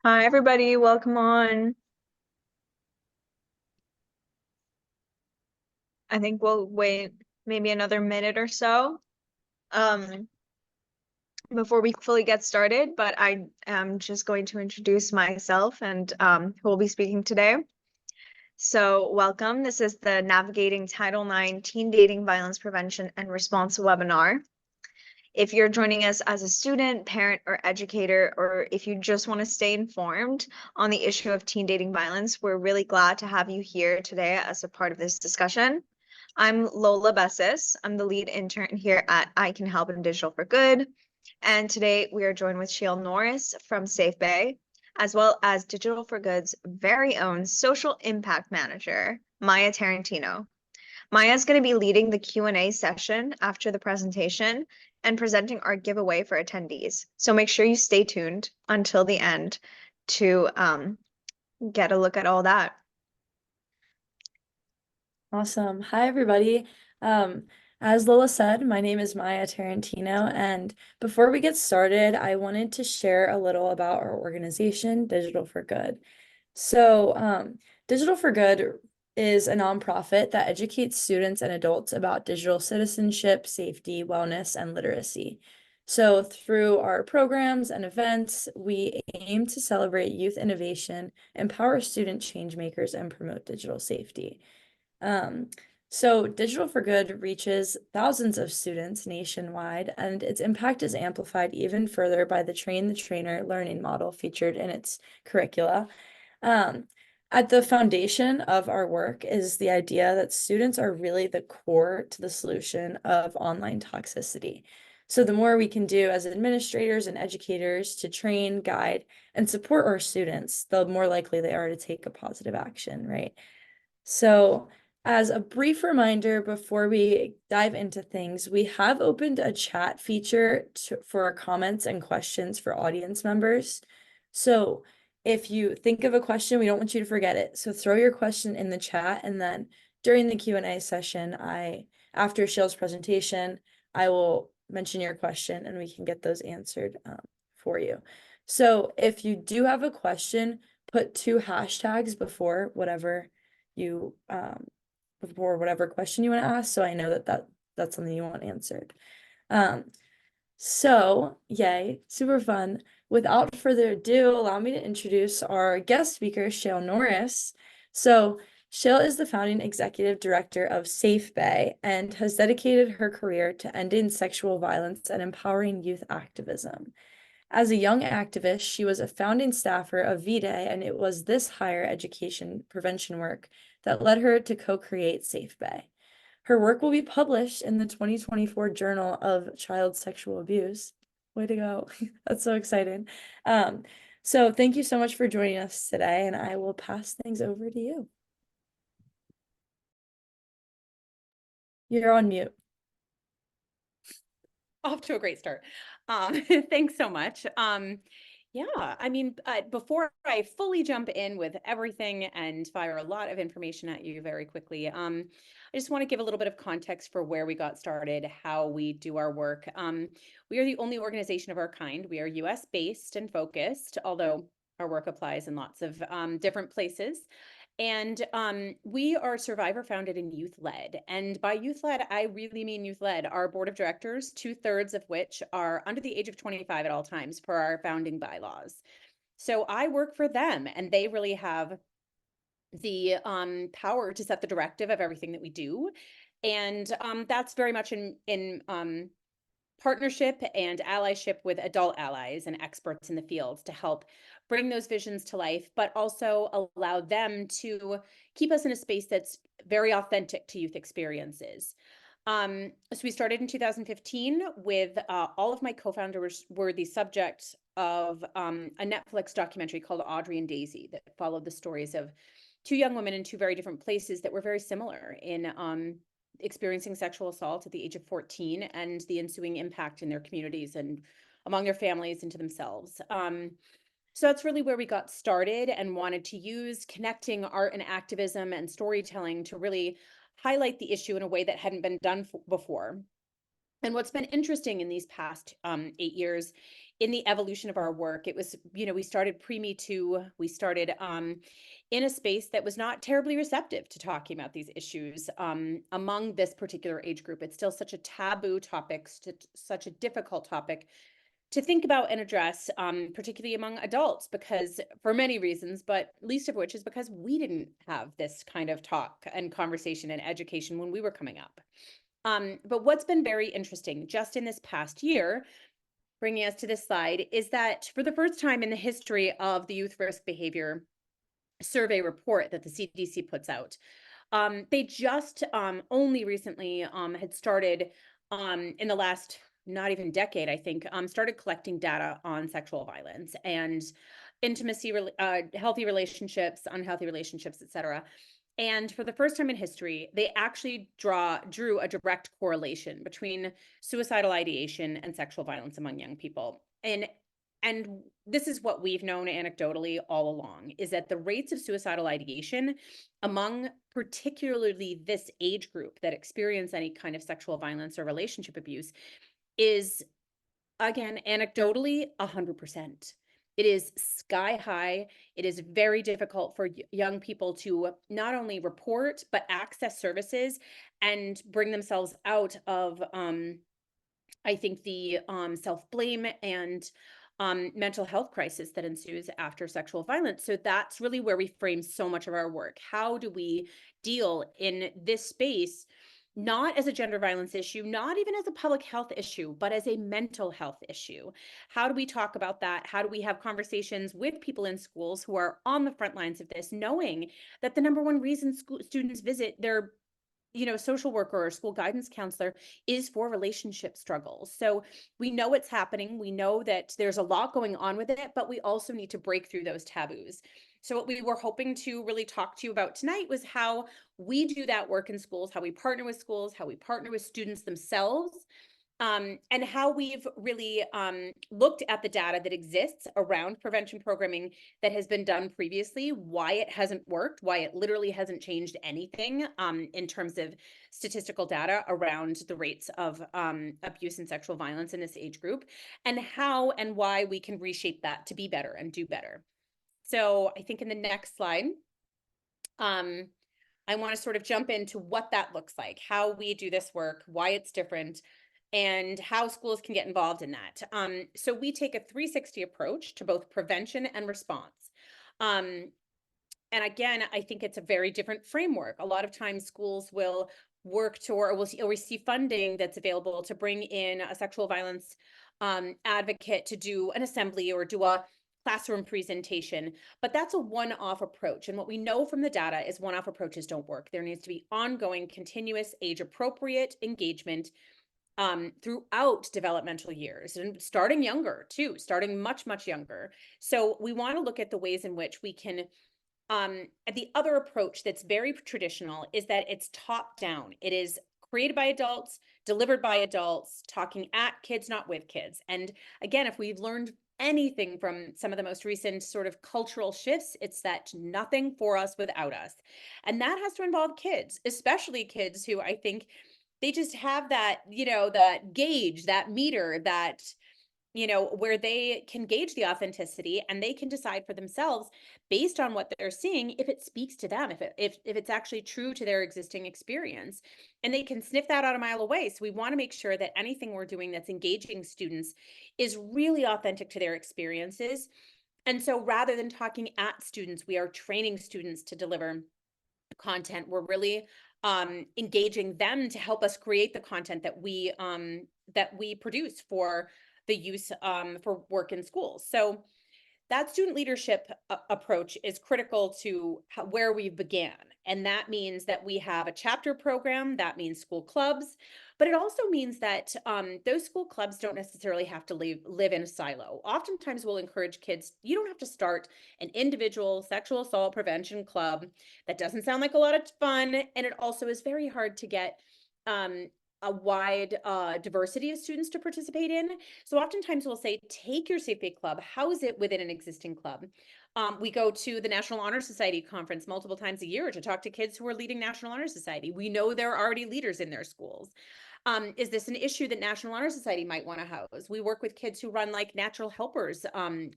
Hi, everybody. Welcome on. I think we'll wait maybe another minute or so um, before we fully get started, but I am just going to introduce myself and who will be speaking today. So welcome. This is the Navigating Title IX Teen Dating Violence Prevention and Response webinar. If you're joining us as a student, parent, or educator, or if you just want to stay informed on the issue of teen dating violence, we're really glad to have you here today as a part of this discussion. I'm Lola Bessis. I'm the lead intern here at ICANHELP and Digital for Good. And today we are joined with Shale Norris from SafeBAE, as well as Digital for Good's very own social impact manager, Maya Tarantino. Maya is going to be leading the Q&A session after the presentation and presenting our giveaway for attendees. So make sure you stay tuned until the end to get a look at all that. Awesome. Hi, everybody. As Lola said, my name is Maya Tarantino, and before we get started, I wanted to share a little about our organization, Digital for Good. So, Digital for Good is a nonprofit that educates students and adults about digital citizenship, safety, wellness, and literacy. So, through our programs and events, we aim to celebrate youth innovation, empower student change makers, and promote digital safety. So Digital for Good reaches thousands of students nationwide, and its impact is amplified even further by the train the trainer learning model featured in its curricula. Um, at the foundation of our work is the idea that students are really the core to the solution of online toxicity. So the more we can do as administrators and educators to train, guide, and support our students, the more likely they are to take a positive action, right? So, as a brief reminder before we dive into things, we have opened a chat feature for comments and questions for audience members. So, if you think of a question, we don't want you to forget it. So, throw your question in the chat, and then during the Q&A session, after Shale's presentation, I will mention your question and we can get those answered for you. So, if you do have a question, put 2 hashtags before whatever you before whatever question you want to ask, so I know that's something you want answered. So yay, super fun. Without further ado, allow me to introduce our guest speaker, Shale Norris. So Shale is the founding executive director of SafeBAE and has dedicated her career to ending sexual violence and empowering youth activism. As a young activist, she was a founding staffer of V-Day, and it was this higher education prevention work that led her to co-create SafeBAE. Her work will be published in the 2024 Journal of Child Sexual Abuse. Way to go. That's so exciting. So thank you so much for joining us today, and I will pass things over to you. You're on mute. Off to a great start. Thanks so much. Yeah, I mean, before I fully jump in with everything and fire a lot of information at you very quickly, I just want to give a little bit of context for where we got started, how we do our work. We are the only organization of our kind. We are US based and focused, although our work applies in lots of different places. And we are survivor founded and youth led. And by youth led, I really mean youth led. Our board of directors, 2/3 of which are under the age of 25 at all times per our founding bylaws. So I work for them, and they really have the power to set the directive of everything that we do. And that's very much in partnership and allyship with adult allies and experts in the field to help bring those visions to life, but also allow them to keep us in a space that's very authentic to youth experiences. So we started in 2015 with all of my co-founders were the subject of a Netflix documentary called Audrey and Daisy that followed the stories of 2 young women in 2 very different places that were very similar in experiencing sexual assault at the age of 14 and the ensuing impact in their communities and among their families and to themselves. So that's really where we got started and wanted to use connecting art and activism and storytelling to really highlight the issue in a way that hadn't been done before. And what's been interesting in these past 8 years in the evolution of our work. It was, we started pre-Me Too. We started in a space that was not terribly receptive to talking about these issues among this particular age group. It's still such a taboo topic, such a difficult topic to think about and address, particularly among adults, because for many reasons, but least of which is because we didn't have this kind of talk and conversation and education when we were coming up. But what's been very interesting just in this past year, bringing us to this slide, is that for the first time in the history of the youth risk behavior survey report that the CDC puts out, they just only recently had started in the last not even decade, I think, started collecting data on sexual violence and intimacy, healthy relationships, unhealthy relationships, et cetera. And for the first time in history, they actually drew a direct correlation between suicidal ideation and sexual violence among young people. And this is what we've known anecdotally all along, is that the rates of suicidal ideation among particularly this age group that experience any kind of sexual violence or relationship abuse is, again, anecdotally, 100%. It is sky high. It is very difficult for young people to not only report, but access services and bring themselves out of, I think, the self-blame and mental health crisis that ensues after sexual violence. So that's really where we frame so much of our work. How do we deal in this space, not as a gender violence issue, not even as a public health issue, but as a mental health issue? How do we talk about that? How do we have conversations with people in schools who are on the front lines of this, knowing that the number one reason students visit their social worker or school guidance counselor is for relationship struggles? So we know it's happening. We know that there's a lot going on with it, but we also need to break through those taboos. So what we were hoping to really talk to you about tonight was how we do that work in schools, how we partner with schools, how we partner with students themselves, and how we've really looked at the data that exists around prevention programming that has been done previously, why it hasn't worked, why it literally hasn't changed anything in terms of statistical data around the rates of abuse and sexual violence in this age group, and how and why we can reshape that to be better and do better. So I think in the next slide, I want to sort of jump into what that looks like, how we do this work, why it's different, and how schools can get involved in that. So we take a 360 approach to both prevention and response. And again, I think it's a very different framework. A lot of times schools will work to, or we'll receive funding that's available to bring in a sexual violence advocate to do an assembly or do a classroom presentation, but that's a one-off approach. And what we know from the data is one-off approaches don't work. There needs to be ongoing, continuous, age-appropriate engagement throughout developmental years, and starting younger too, starting much, much younger. So we want to look at the ways in which we can, the other approach that's very traditional is that it's top down. It is created by adults, delivered by adults, talking at kids, not with kids. And again, if we've learned anything from some of the most recent sort of cultural shifts, it's that nothing for us without us. And that has to involve kids, especially kids who I think they just have that, that gauge, that meter, that, where they can gauge the authenticity and they can decide for themselves based on what they're seeing, if it speaks to them, if it's actually true to their existing experience, and they can sniff that out a mile away. So we want to make sure that anything we're doing that's engaging students is really authentic to their experiences. And so rather than talking at students, we are training students to deliver content. We're really engaging them to help us create the content that we produce for the use for work in schools. So that student leadership approach is critical to where we began. And that means that we have a chapter program, that means school clubs, but it also means that those school clubs don't necessarily have to live in a silo. Oftentimes we'll encourage kids, you don't have to start an individual sexual assault prevention club. That doesn't sound like a lot of fun. And it also is very hard to get a wide diversity of students to participate in. So oftentimes we'll say, take your SafeBAE club, house it within an existing club. We go to the National Honor Society conference multiple times a year to talk to kids who are leading National Honor Society. We know there are already leaders in their schools. Is this an issue that National Honor Society might want to house? We work with kids who run like natural helpers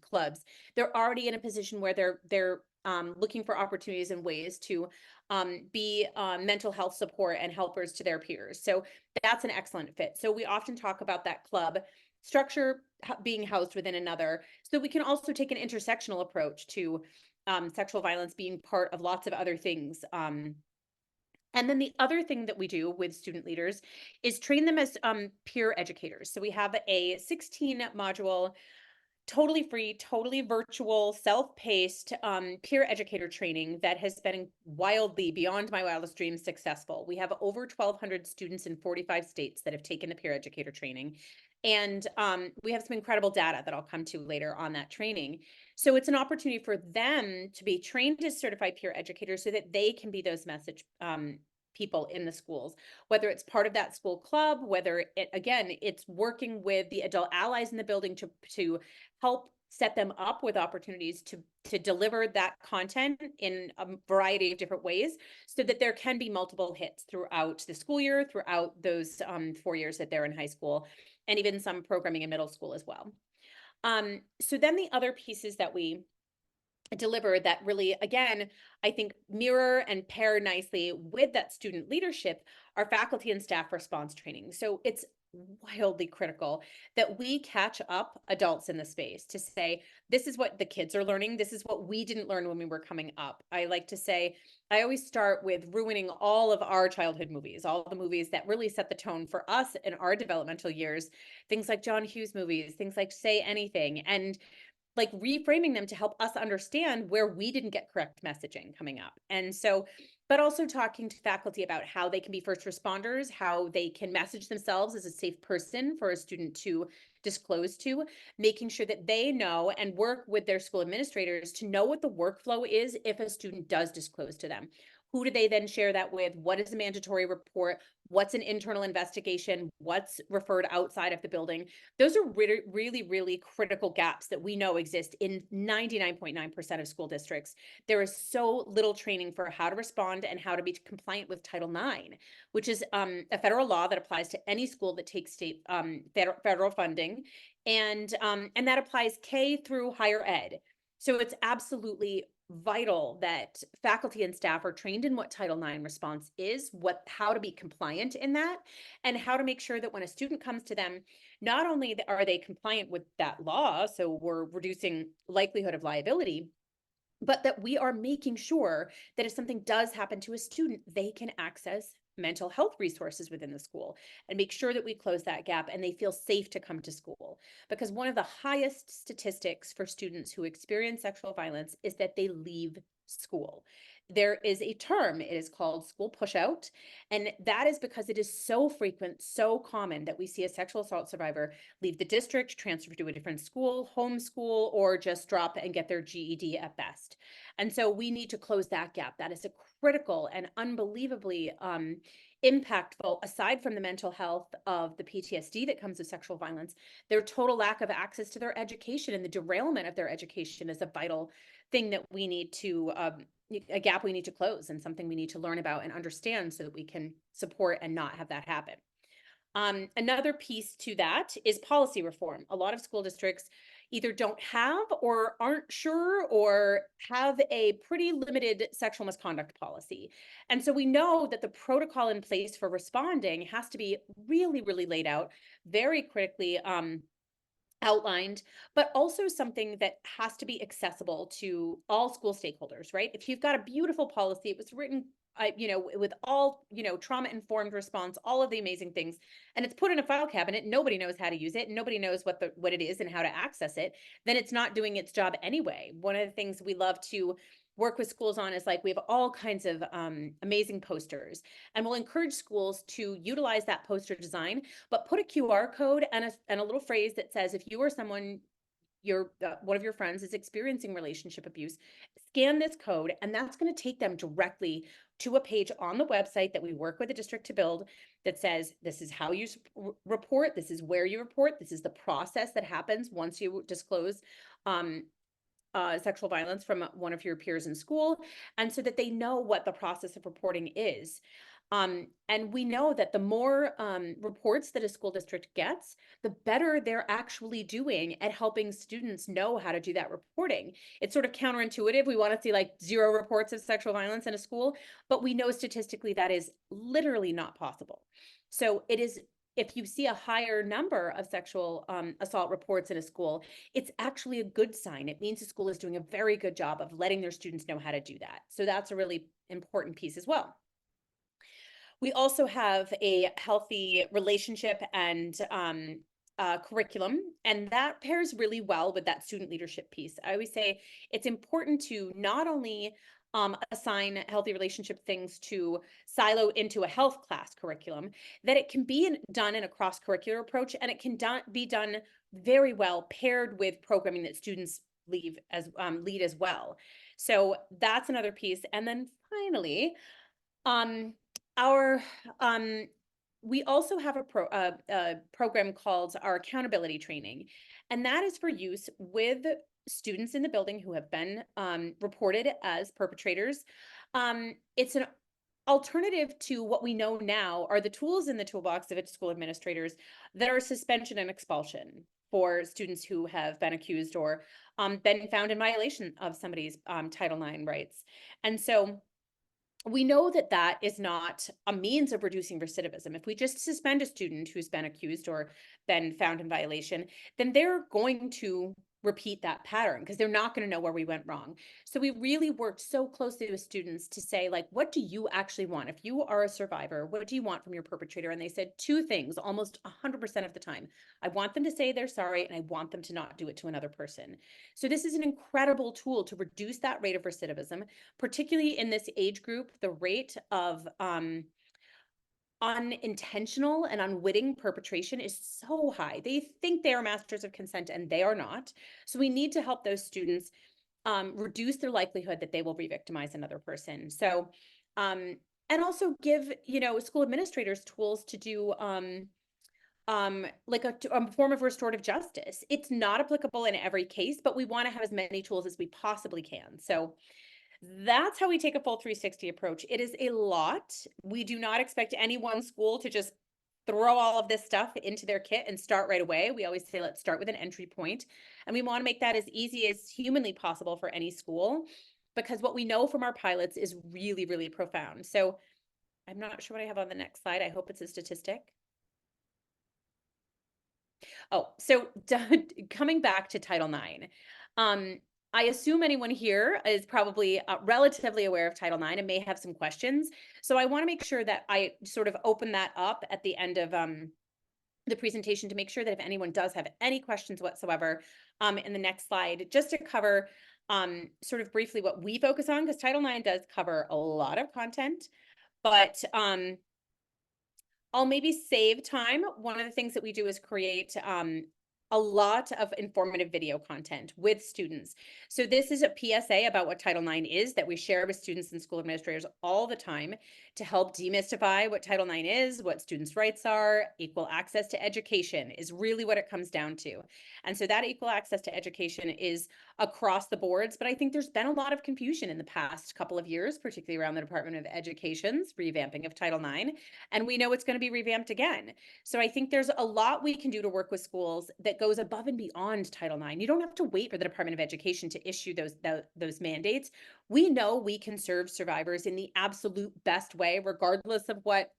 clubs. They're already in a position where they're looking for opportunities and ways to be mental health support and helpers to their peers. So that's an excellent fit. So we often talk about that club structure being housed within another, so we can also take an intersectional approach to sexual violence being part of lots of other things. And then the other thing that we do with student leaders is train them as peer educators. So we have a 16 module, totally free, totally virtual, self-paced peer educator training that has been wildly, beyond my wildest dreams, successful. We have over 1,200 students in 45 states that have taken the peer educator training. And we have some incredible data that I'll come to later on that training. So it's an opportunity for them to be trained as certified peer educators so that they can be those message people in the schools, whether it's part of that school club, whether it, again, it's working with the adult allies in the building to help set them up with opportunities to deliver that content in a variety of different ways so that there can be multiple hits throughout the school year, throughout those 4 years that they're in high school, and even some programming in middle school as well. So then the other pieces that we deliver that really, again, I think mirror and pair nicely with that student leadership are faculty and staff response training. So it's wildly critical that we catch up adults in the space to say, this is what the kids are learning. This is what we didn't learn when we were coming up. I like to say, I always start with ruining all of our childhood movies, all the movies that really set the tone for us in our developmental years, things like John Hughes movies, things like Say Anything, and like reframing them to help us understand where we didn't get correct messaging coming up. And so, but also talking to faculty about how they can be first responders, how they can message themselves as a safe person for a student to disclose to, making sure that they know and work with their school administrators to know what the workflow is if a student does disclose to them. Who do they then share that with? What is a mandatory report? What's an internal investigation? What's referred outside of the building? Those are really, really, really critical gaps that we know exist in 99.9% of school districts. There is so little training for how to respond and how to be compliant with Title IX, which is a federal law that applies to any school that takes state federal funding, and that applies K through higher ed. So it's absolutely vital that faculty and staff are trained in what Title IX response is, how to be compliant in that, and how to make sure that when a student comes to them, not only are they compliant with that law, so we're reducing likelihood of liability, but that we are making sure that if something does happen to a student, they can access mental health resources within the school and make sure that we close that gap and they feel safe to come to school. Because one of the highest statistics for students who experience sexual violence is that they leave school. There is a term, it is called school pushout, and that is because it is so frequent, so common that we see a sexual assault survivor leave the district, transfer to a different school, homeschool, or just drop and get their GED at best. And so we need to close that gap. That is a critical and unbelievably impactful, aside from the mental health of the PTSD that comes with sexual violence, their total lack of access to their education and the derailment of their education is a vital thing that we need to a gap we need to close and something we need to learn about and understand so that we can support and not have that happen. Another piece to that is policy reform. A lot of school districts either don't have or aren't sure or have a pretty limited sexual misconduct policy. And so we know that the protocol in place for responding has to be really, really laid out, very critically outlined, but also something that has to be accessible to all school stakeholders, right? If you've got a beautiful policy, it was written, with all, trauma-informed response, all of the amazing things, and it's put in a file cabinet, nobody knows how to use it, and nobody knows what it is and how to access it, then it's not doing its job anyway. One of the things we love to work with schools on is like, we have all kinds of amazing posters, and we'll encourage schools to utilize that poster design, but put a QR code and a little phrase that says, if you or someone, one of your friends is experiencing relationship abuse, scan this code, and that's going to take them directly to a page on the website that we work with the district to build that says, this is how you report, this is where you report, this is the process that happens once you disclose sexual violence from one of your peers in school, and so that they know what the process of reporting is. And we know that the more reports that a school district gets, the better they're actually doing at helping students know how to do that reporting. It's sort of counterintuitive. We want to see like 0 reports of sexual violence in a school, but we know statistically that is literally not possible. So it is, if you see a higher number of sexual assault reports in a school, it's actually a good sign. It means the school is doing a very good job of letting their students know how to do that. So that's a really important piece as well. We also have a healthy relationship and curriculum, and that pairs really well with that student leadership piece. I always say it's important to not only assign healthy relationship things to silo into a health class curriculum, that it can be done in a cross-curricular approach, and it can be done very well paired with programming that students lead as well. So that's another piece. And then finally, our we also have a program called our accountability training, and that is for use with students in the building who have been reported as perpetrators. It's an alternative to what we know now are the tools in the toolbox of school administrators that are suspension and expulsion for students who have been accused or been found in violation of somebody's Title IX rights. And so we know that that is not a means of reducing recidivism. If we just suspend a student who's been accused or been found in violation, then they're going to repeat that pattern because they're not going to know where we went wrong. So we really worked so closely with students to say, like, what do you actually want? If you are a survivor, what do you want from your perpetrator? And they said 2 things almost 100% of the time. I want them to say they're sorry, and I want them to not do it to another person. So this is an incredible tool to reduce that rate of recidivism, particularly in this age group. The rate of unintentional and unwitting perpetration is so high. They think they are masters of consent and they are not. So we need to help those students reduce their likelihood that they will re-victimize another person. So, and also give, school administrators tools to do like a form of restorative justice. It's not applicable in every case, but we want to have as many tools as we possibly can. So that's how we take a full 360 approach. It is a lot. We do not expect any one school to just throw all of this stuff into their kit and start right away. We always say, let's start with an entry point. And we want to make that as easy as humanly possible for any school, because what we know from our pilots is really, really profound. So I'm not sure what I have on the next slide. I hope it's a statistic. Oh, so coming back to Title IX, I assume anyone here is probably relatively aware of Title IX and may have some questions. So I want to make sure that I sort of open that up at the end of the presentation to make sure that if anyone does have any questions whatsoever in the next slide, just to cover sort of briefly what we focus on, because Title IX does cover a lot of content, but I'll maybe save time. One of the things that we do is create a lot of informative video content with students. So this is a PSA about what Title IX is that we share with students and school administrators all the time to help demystify what Title IX is, what students' rights are. Equal access to education is really what it comes down to. And so that equal access to education is across the boards, but I think there's been a lot of confusion in the past couple of years, particularly around the Department of Education's revamping of Title IX, and we know it's going to be revamped again. So I think there's a lot we can do to work with schools that goes above and beyond Title IX. You don't have to wait for the Department of Education to issue those mandates. We know we can serve survivors in the absolute best way, regardless of what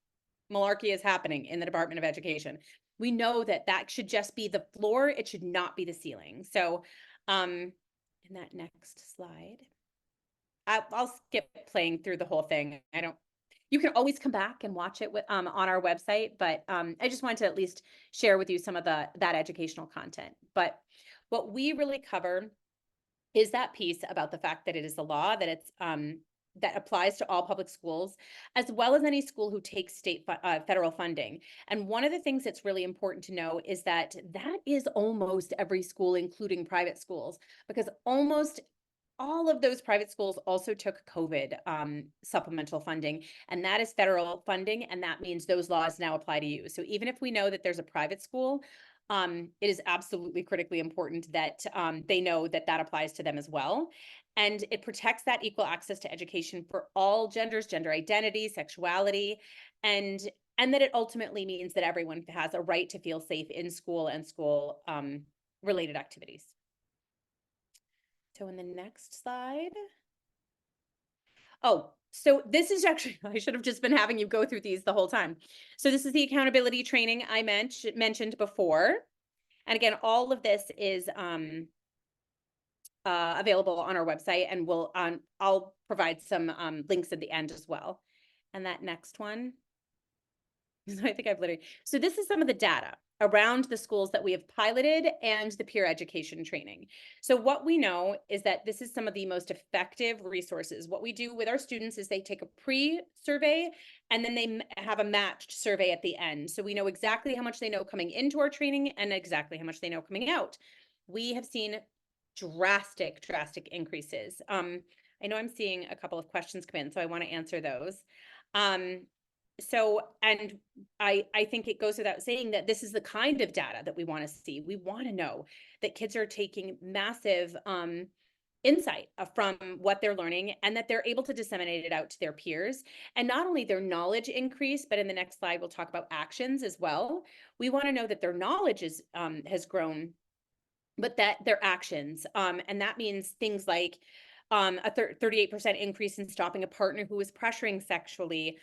malarkey is happening in the Department of Education. We know that that should just be the floor. It should not be the ceiling. So in that next slide, I'll skip playing through the whole thing. You can always come back and watch it on our website, but I just wanted to at least share with you some of that educational content. But what we really cover is that piece about the fact that it is the law, that it's that applies to all public schools, as well as any school who takes federal funding. And one of the things that's really important to know is that that is almost every school, including private schools, because almost all of those private schools also took COVID supplemental funding, and that is federal funding, and that means those laws now apply to you. So even if we know that there's a private school it is absolutely critically important that they know that that applies to them as well. And it protects that equal access to education for all genders, gender identity, sexuality, and that it ultimately means that everyone has a right to feel safe in school and school related activities. So in the next slide. Oh, so this is actually, I should have just been having you go through these the whole time. So this is the accountability training I mentioned before. And again, all of this is available on our website, and I'll provide some links at the end as well. And that next one, I think so this is some of the data around the schools that we have piloted and the peer education training. So what we know is that this is some of the most effective resources. What we do with our students is they take a pre-survey and then they have a matched survey at the end. So we know exactly how much they know coming into our training and exactly how much they know coming out. We have seen drastic increases. I know I'm seeing a couple of questions come in, so I want to answer those. So, and I think it goes without saying that this is the kind of data that we want to see. We want to know that kids are taking massive insight from what they're learning and that they're able to disseminate it out to their peers. And not only their knowledge increase, but in the next slide, we'll talk about actions as well. We want to know that their knowledge has grown, but that their actions, and that means things like a 38% increase in stopping a partner who was pressuring sexually,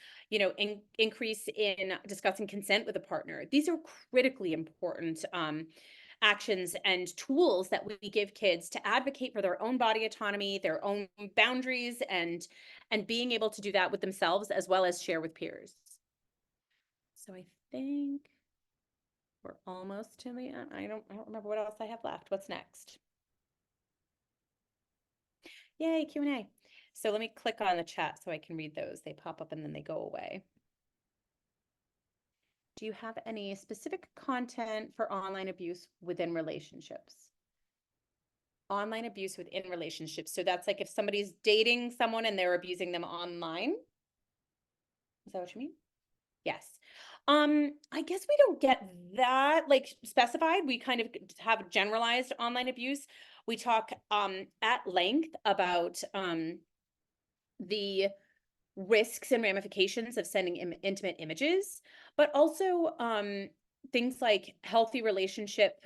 increase in discussing consent with a partner. These are critically important actions and tools that we give kids to advocate for their own body autonomy, their own boundaries, and being able to do that with themselves as well as share with peers. So I think we're almost to the end. I don't remember what else I have left. What's next? Yay, Q&A. So let me click on the chat so I can read those. They pop up and then they go away. Do you have any specific content for online abuse within relationships? Online abuse within relationships. So that's like if somebody's dating someone and they're abusing them online. Is that what you mean? Yes. I guess we don't get that like specified. We kind of have generalized online abuse. We talk at length about the risks and ramifications of sending intimate images, but also things like healthy relationship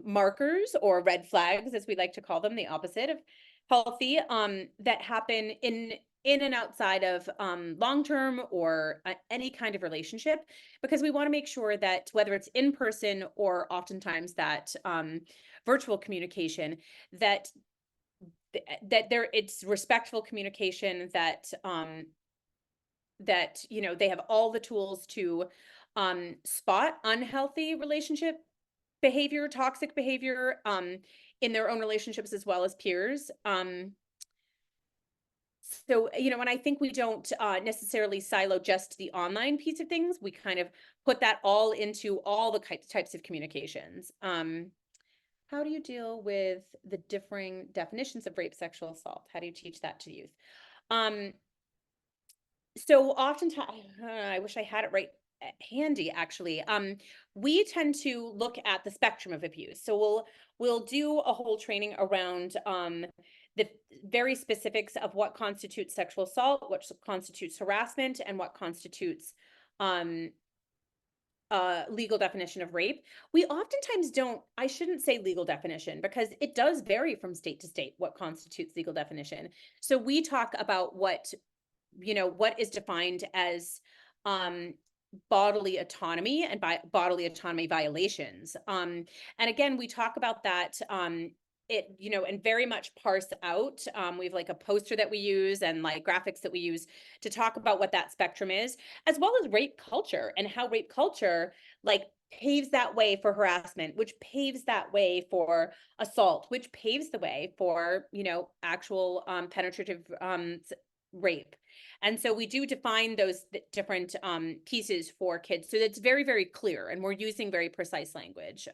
markers or red flags, as we like to call them, the opposite of healthy, that happen in and outside of long-term or any kind of relationship, because we want to make sure that whether it's in person or oftentimes that virtual communication, that it's respectful communication, that they have all the tools to spot unhealthy relationship behavior, toxic behavior in their own relationships as well as peers. So, and I think we don't necessarily silo just the online piece of things. We kind of put that all into all the types of communications. How do you deal with the differing definitions of rape, sexual assault? How do you teach that to youth? So oftentimes, I wish I had it right handy, actually. We tend to look at the spectrum of abuse. So we'll do a whole training around the very specifics of what constitutes sexual assault, what constitutes harassment, and what constitutes legal definition of rape. We oftentimes don't, I shouldn't say legal definition, because it does vary from state to state what constitutes legal definition. So we talk about what is defined as bodily autonomy and by bodily autonomy violations. And again, we talk about that and very much parse out. We have like a poster that we use and like graphics that we use to talk about what that spectrum is, as well as rape culture and how rape culture like paves that way for harassment, which paves that way for assault, which paves the way for, actual penetrative rape. And so we do define those different pieces for kids. So it's very, very clear, and we're using very precise language.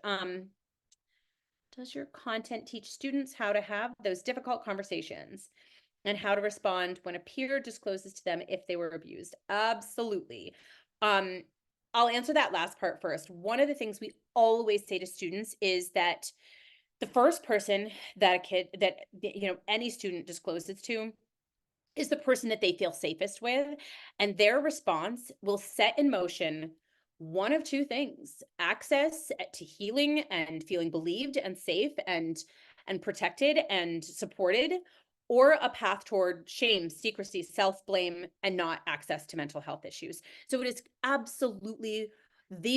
Does your content teach students how to have those difficult conversations and how to respond when a peer discloses to them if they were abused? Absolutely. I'll answer that last part first. One of the things we always say to students is that the first person that any student discloses to is the person that they feel safest with, and their response will set in motion one of two things: access to healing and feeling believed and safe and protected and supported, or a path toward shame, secrecy, self-blame, and not access to mental health issues. So it is absolutely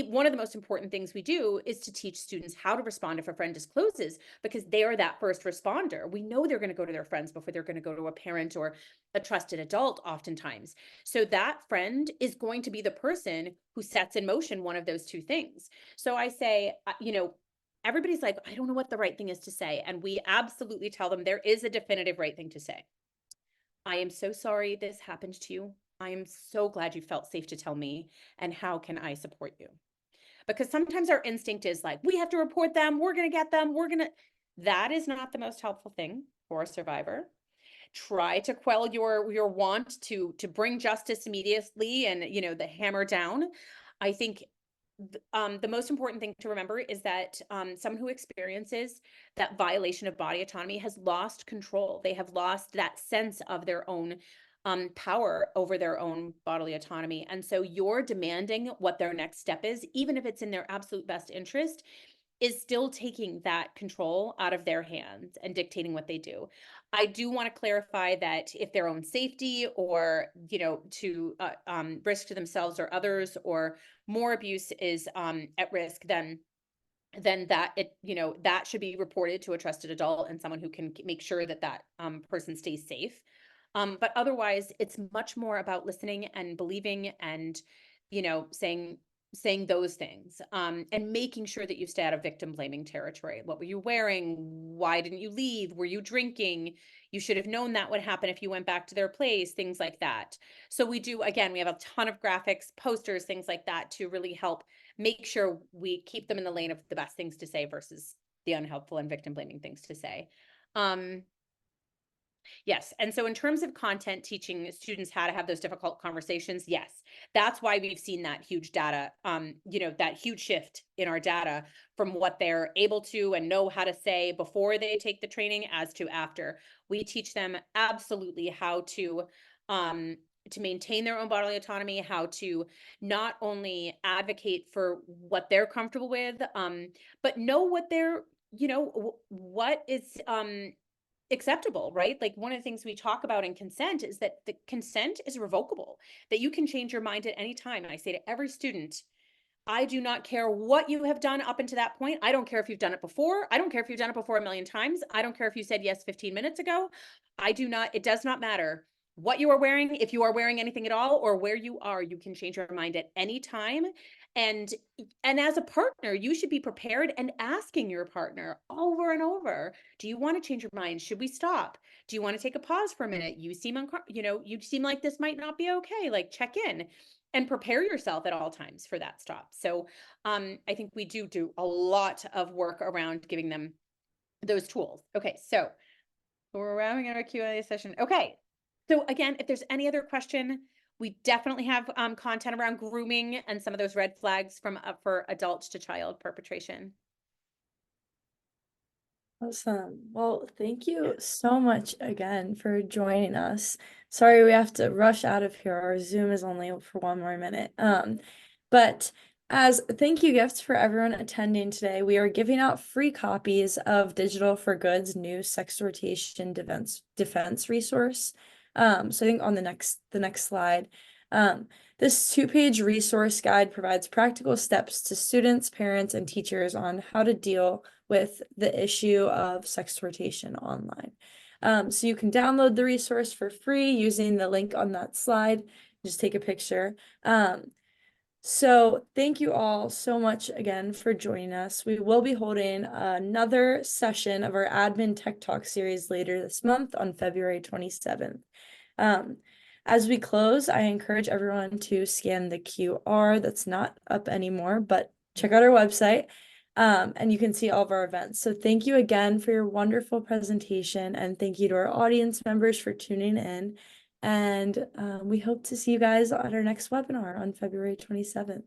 one of the most important things we do is to teach students how to respond if a friend discloses, because they are that first responder. We know they're going to go to their friends before they're going to go to a parent or a trusted adult oftentimes. So that friend is going to be the person who sets in motion one of those two things. So I say, everybody's like, I don't know what the right thing is to say. And we absolutely tell them there is a definitive right thing to say. I am so sorry this happened to you. I am so glad you felt safe to tell me. And how can I support you? Because sometimes our instinct is like, we have to report them. We're going to get them. That is not the most helpful thing for a survivor. Try to quell your want to bring justice immediately and, the hammer down. I think the most important thing to remember is that someone who experiences that violation of body autonomy has lost control. They have lost that sense of their own power over their own bodily autonomy. And so you're demanding what their next step is, even if it's in their absolute best interest, is still taking that control out of their hands and dictating what they do. I do want to clarify that if their own safety or, to risk to themselves or others, or more abuse is at risk, then that that should be reported to a trusted adult and someone who can make sure that person stays safe. But otherwise, it's much more about listening and believing and, saying those things, and making sure that you stay out of victim blaming territory. What were you wearing? Why didn't you leave? Were you drinking? You should have known that would happen if you went back to their place, things like that. So we have a ton of graphics, posters, things like that to really help make sure we keep them in the lane of the best things to say versus the unhelpful and victim blaming things to say. Yes. And so in terms of content, teaching students how to have those difficult conversations, yes, that's why we've seen that huge data, that huge shift in our data from what they're able to and know how to say before they take the training as to after. We teach them absolutely how to maintain their own bodily autonomy, how to not only advocate for what they're comfortable with, but know what they're, what is, acceptable, right? Like one of the things we talk about in consent is that the consent is revocable, that you can change your mind at any time. And I say to every student, I do not care what you have done up until that point. I don't care if you've done it before. I don't care if you've done it before 1,000,000 times. I don't care if you said yes 15 minutes ago. It does not matter what you are wearing, if you are wearing anything at all, or where you are, you can change your mind at any time. And as a partner, you should be prepared and asking your partner over and over, do you want to change your mind? Should we stop? Do you want to take a pause for a minute? You seem you seem like this might not be okay. Like check in and prepare yourself at all times for that stop. So I think we do a lot of work around giving them those tools. Okay, so we're rounding out our Q&A session. Okay, so again, if there's any other question, we definitely have content around grooming and some of those red flags for adult to child perpetration. Awesome. Well, thank you so much again for joining us. Sorry we have to rush out of here. Our Zoom is only for 1 more minute. But as thank you gifts for everyone attending today, we are giving out free copies of Digital for Good's new sextortation defense resource. So I think on the next slide, this 2-page resource guide provides practical steps to students, parents, and teachers on how to deal with the issue of sextortation online. So you can download the resource for free using the link on that slide. Just take a picture. So thank you all so much again for joining us. We will be holding another session of our Admin Tech Talk series later this month on February 27th. As we close, I encourage everyone to scan the QR that's not up anymore, but check out our website. And you can see all of our events. So thank you again for your wonderful presentation, and thank you to our audience members for tuning in. And we hope to see you guys at our next webinar on February 27th.